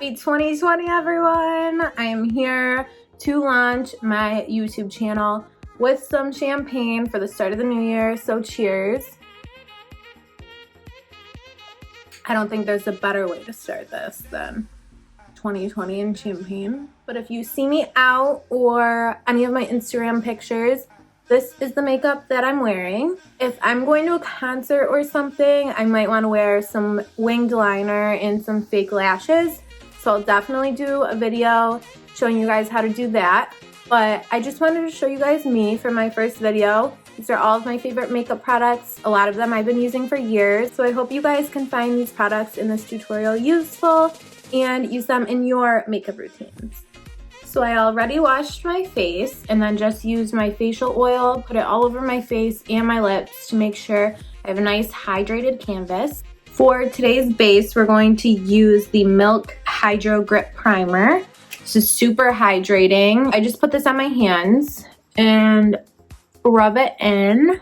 Happy 2020, everyone! I am here to launch my YouTube channel with some champagne for the start of the new year, so cheers. I don't think there's a better way to start this than 2020 and champagne. But if you see me out or any of my Instagram pictures, this is the makeup that I'm wearing. If I'm going to a concert or something, I might want to wear some winged liner and some fake lashes. So I'll definitely do a video showing you guys how to do that. But I just wanted to show you guys me for my first video. These are all of my favorite makeup products. A lot of them I've been using for years. So I hope you guys can find these products in this tutorial useful and use them in your makeup routines. So I already washed my face and then just used my facial oil, put it all over my face and my lips to make sure I have a nice hydrated canvas. For today's base, we're going to use the Milk Hydro Grip Primer. This is super hydrating. I just put this on my hands and rub it in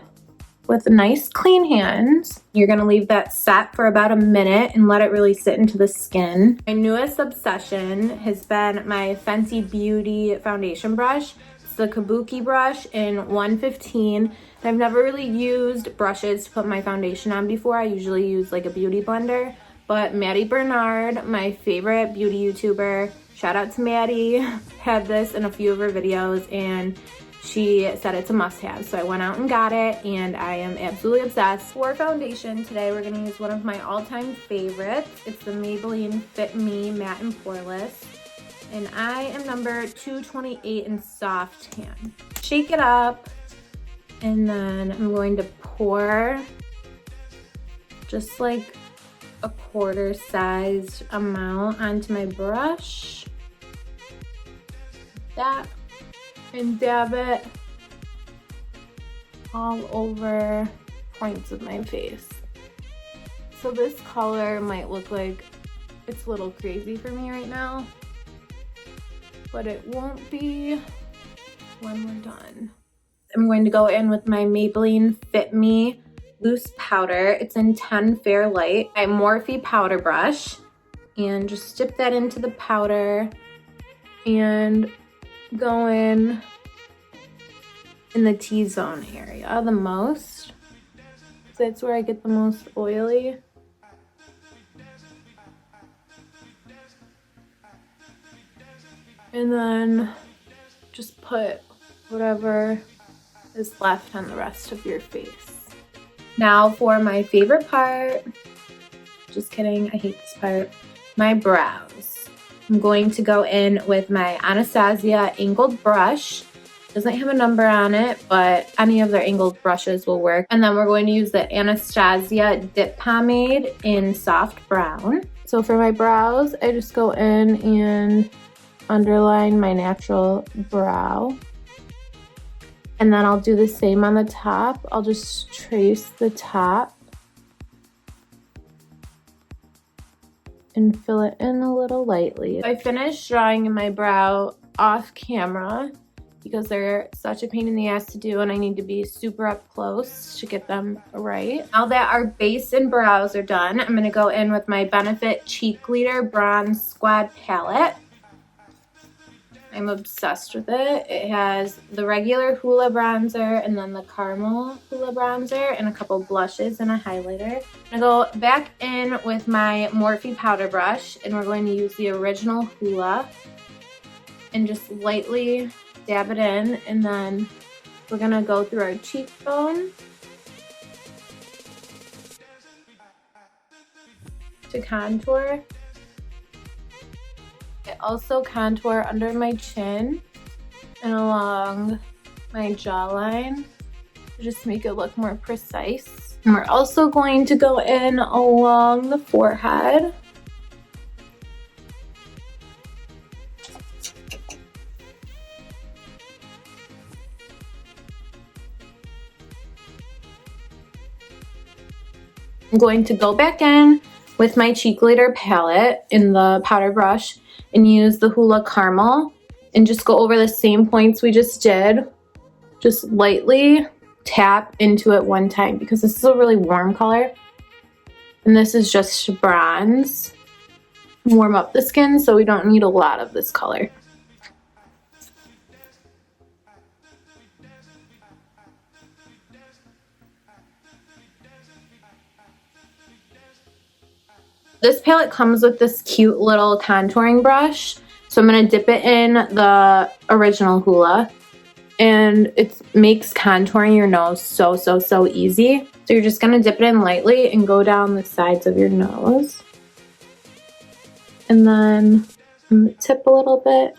with nice clean hands. You're gonna leave that set for about a minute and let it really sit into the skin. My newest obsession has been my Fenty Beauty foundation brush. It's the Kabuki brush in 115. I've never really used brushes to put my foundation on before. I usually use like a beauty blender, but Maddie Bernard, my favorite beauty YouTuber, shout out to Maddie, had this in a few of her videos and she said it's a must-have, so I went out and got it, and I am absolutely obsessed. For foundation today, we're gonna use one of my all-time favorites. It's the Maybelline Fit Me Matte and Poreless, and I am number 228 in soft tan. Shake it up, and then I'm going to pour just like a quarter-sized amount onto my brush. That. And dab it all over points of my face. So this color might look like it's a little crazy for me right now, but it won't be when we're done. I'm going to go in with my Maybelline Fit Me loose powder. It's in 10 Fair Light. My Morphe powder brush, and just dip that into the powder and go in the T-zone area the most. So that's where I get the most oily. And then just put whatever is left on the rest of your face. Now for my favorite part, just kidding, I hate this part, my brows. I'm going to go in with my Anastasia angled brush. Doesn't have a number on it, but any of their angled brushes will work. And then we're going to use the Anastasia Dip Pomade in soft brown. So for my brows, I just go in and underline my natural brow. And then I'll do the same on the top. I'll just trace the top and fill it in a little lightly. I finished drawing my brow off camera because they're such a pain in the ass to do and I need to be super up close to get them right. Now that our base and brows are done, I'm gonna go in with my Benefit Cheek Leader Bronze Squad Palette. I'm obsessed with it. It has the regular Hoola bronzer and then the caramel Hoola bronzer and a couple blushes and a highlighter. I'm gonna go back in with my Morphe powder brush and we're going to use the original Hoola and just lightly dab it in, and then we're gonna go through our cheekbone to contour. I also contour under my chin and along my jawline to just make it look more precise. And we're also going to go in along the forehead. I'm going to go back in with my Cheek Leader palette in the powder brush and use the Hoola Caramel and just go over the same points we just did. Just lightly tap into it one time because this is a really warm color and this is just bronze. warm up the skin, so we don't need a lot of this color. This palette comes with this cute little contouring brush, so I'm going to dip it in the original Hoola, and it makes contouring your nose so easy. So you're just going to dip it in lightly and go down the sides of your nose, and then on the tip a little bit.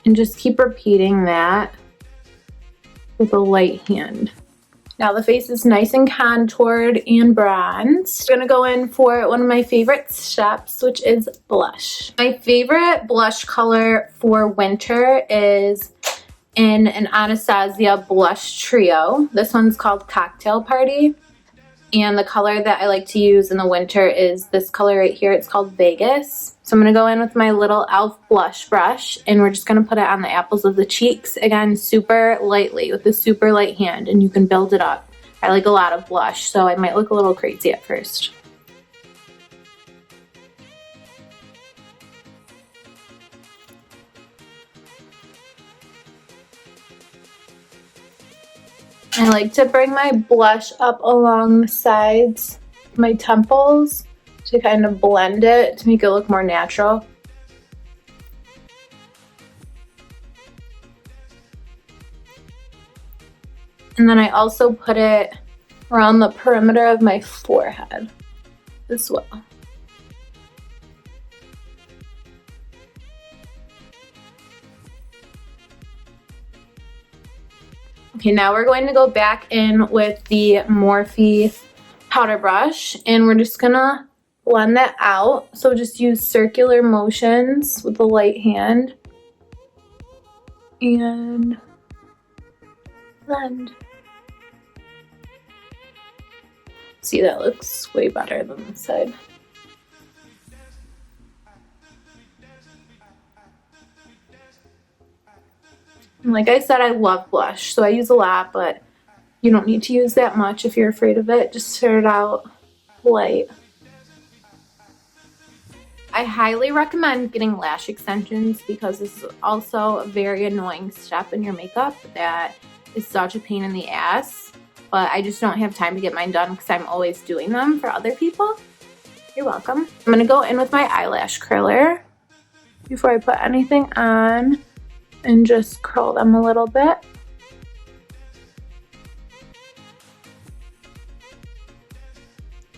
And just keep repeating that with a light hand. Now the face is nice and contoured and bronzed. I'm gonna go in for one of my favorite steps, which is blush. My favorite blush color for winter is in an Anastasia blush trio. This one's called Cocktail Party. And the color that I like to use in the winter is this color right here. It's called Vegas. So I'm going to go in with my little e.l.f. blush brush, and we're just going to put it on the apples of the cheeks. Again, super lightly with a super light hand, and you can build it up. I like a lot of blush, so I might look a little crazy at first. I like to bring my blush up along the sides, my temples, to kind of blend it to make it look more natural. And then I also put it around the perimeter of my forehead as well. Okay, now we're going to go back in with the Morphe powder brush, and we're just gonna blend that out. So just use circular motions with the light hand and blend. See, that looks way better than this side. And like I said, I love blush, so I use a lot, but you don't need to use that much if you're afraid of it. Just start it out light. I highly recommend getting lash extensions because this is also a very annoying step in your makeup that is such a pain in the ass. But I just don't have time to get mine done because I'm always doing them for other people. You're welcome. I'm going to go in with my eyelash curler before I put anything on and just curl them a little bit.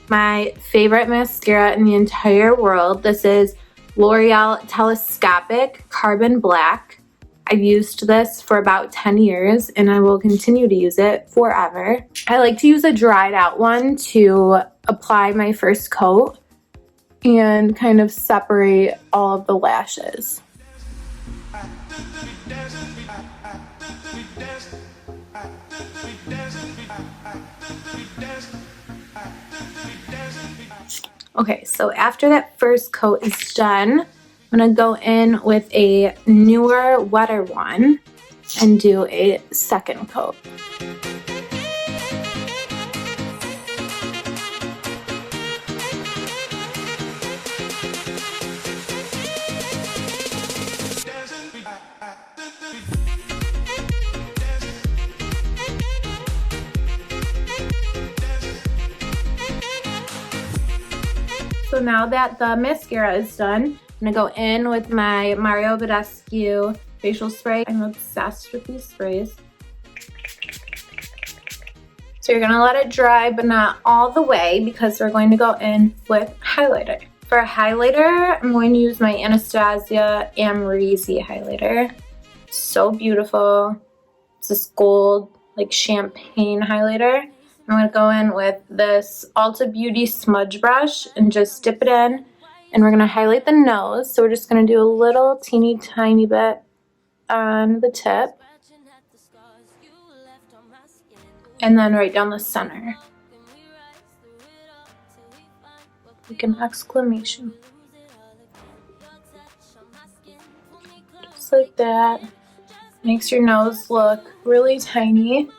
My favorite mascara in the entire world. This is L'Oreal Telescopic Carbon Black. I've used this for about 10 years and I will continue to use it forever. I like to use a dried out one to apply my first coat and kind of separate all of the lashes. Okay, so after that first coat is done, I'm going to go in with a newer, wetter one and do a second coat. So now that the mascara is done, I'm gonna go in with my Mario Badescu facial spray. I'm obsessed with these sprays. So you're gonna let it dry, but not all the way because we're going to go in with highlighter. For highlighter, I'm going to use my Anastasia Amrezy highlighter. So beautiful. It's this gold, like champagne highlighter. I'm going to go in with this Ulta Beauty smudge brush and just dip it in. And we're going to highlight the nose. So we're just going to do a little teeny tiny bit on the tip. And then right down the center. Like an exclamation. Just like that. Makes your nose look really tiny.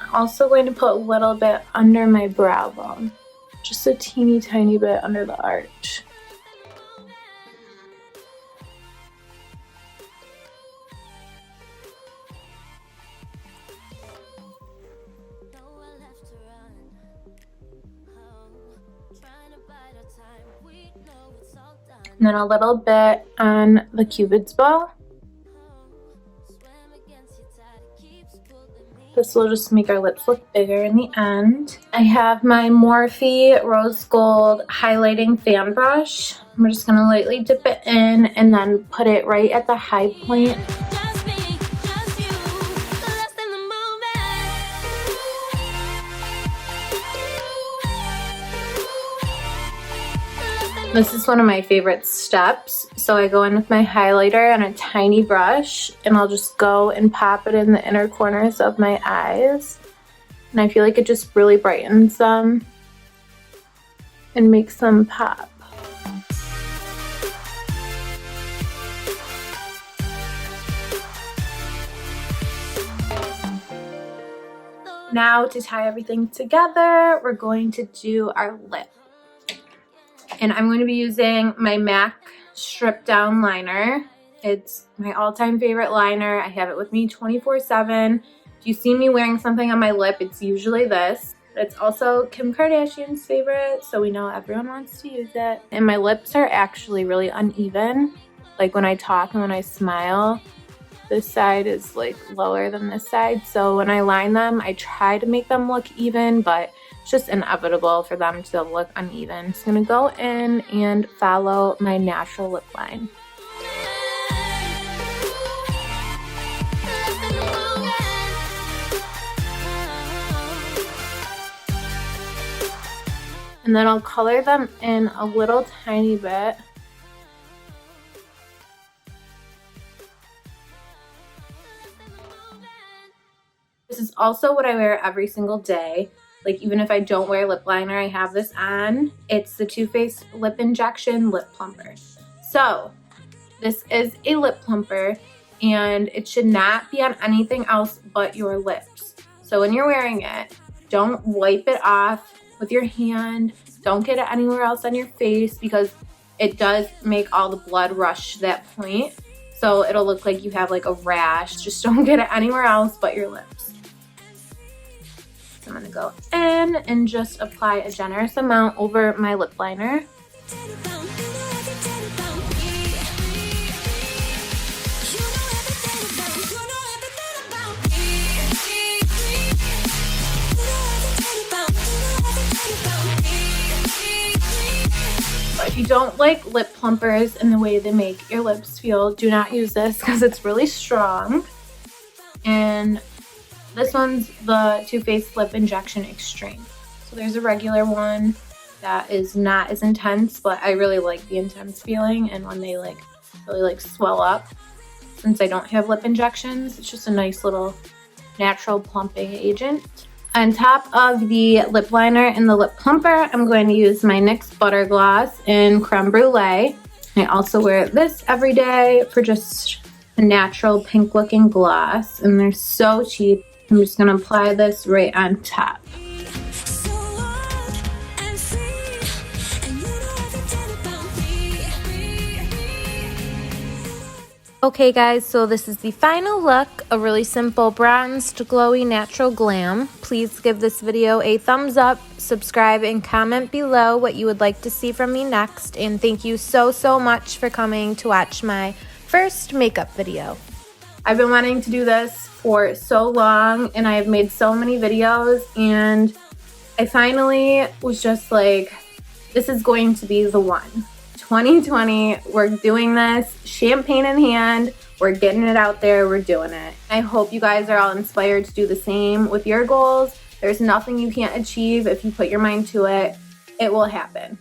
I'm also going to put a little bit under my brow bone. Just a teeny tiny bit under the arch. And then a little bit on the Cupid's bow. This will just make our lips look bigger in the end. I have my Morphe Rose Gold Highlighting Fan Brush. I'm just going to lightly dip it in and then put it right at the high point. This is one of my favorite steps. So I go in with my highlighter and a tiny brush, and I'll just go and pop it in the inner corners of my eyes. And I feel like it just really brightens them and makes them pop. Now to tie everything together, we're going to do our lip. And I'm going to be using my M.A.C Stripdown liner. It's my all-time favorite liner. I have it with me 24/7. If you see me wearing something on my lip, it's usually this. It's also Kim Kardashian's favorite, so we know everyone wants to use it. And my lips are actually really uneven. Like when I talk and when I smile, this side is like lower than this side. So when I line them, I try to make them look even, but it's just inevitable for them to look uneven. So I'm gonna go in and follow my natural lip line. And then I'll color them in a little tiny bit. This is also what I wear every single day. Like even if I don't wear lip liner, I have this on. It's the Toothpaste Lip Injection Lip Plumper. So this is a lip plumper and it should not be on anything else but your lips. So when you're wearing it, don't wipe it off with your hand. Don't get it anywhere else on your face because it does make all the blood rush to that point. So it'll look like you have like a rash. Just don't get it anywhere else but your lips. I'm gonna go in and just apply a generous amount over my lip liner. If you don't like lip plumpers and the way they make your lips feel, do not use this because it's really strong. And this one's the Too Faced Lip Injection Extreme. So there's a regular one that is not as intense, but I really like the intense feeling, and when they like really like swell up. Since I don't have lip injections, it's just a nice little natural plumping agent. On top of the lip liner and the lip plumper, I'm going to use my NYX Buttergloss in Creme Brûlée. I also wear this every day for just a natural pink looking gloss, and they're so cheap. I'm just going to apply this right on top. Okay guys, so this is the final look, a really simple bronzed, glowy, natural glam. Please give this video a thumbs up, subscribe, and comment below what you would like to see from me next. And thank you so much for coming to watch my first makeup video. I've been wanting to do this for so long, and I have made so many videos, and I finally was just like, this is going to be the one. 2020, we're doing this, champagne in hand, we're getting it out there, we're doing it. I hope you guys are all inspired to do the same with your goals. There's nothing you can't achieve if you put your mind to it. It will happen.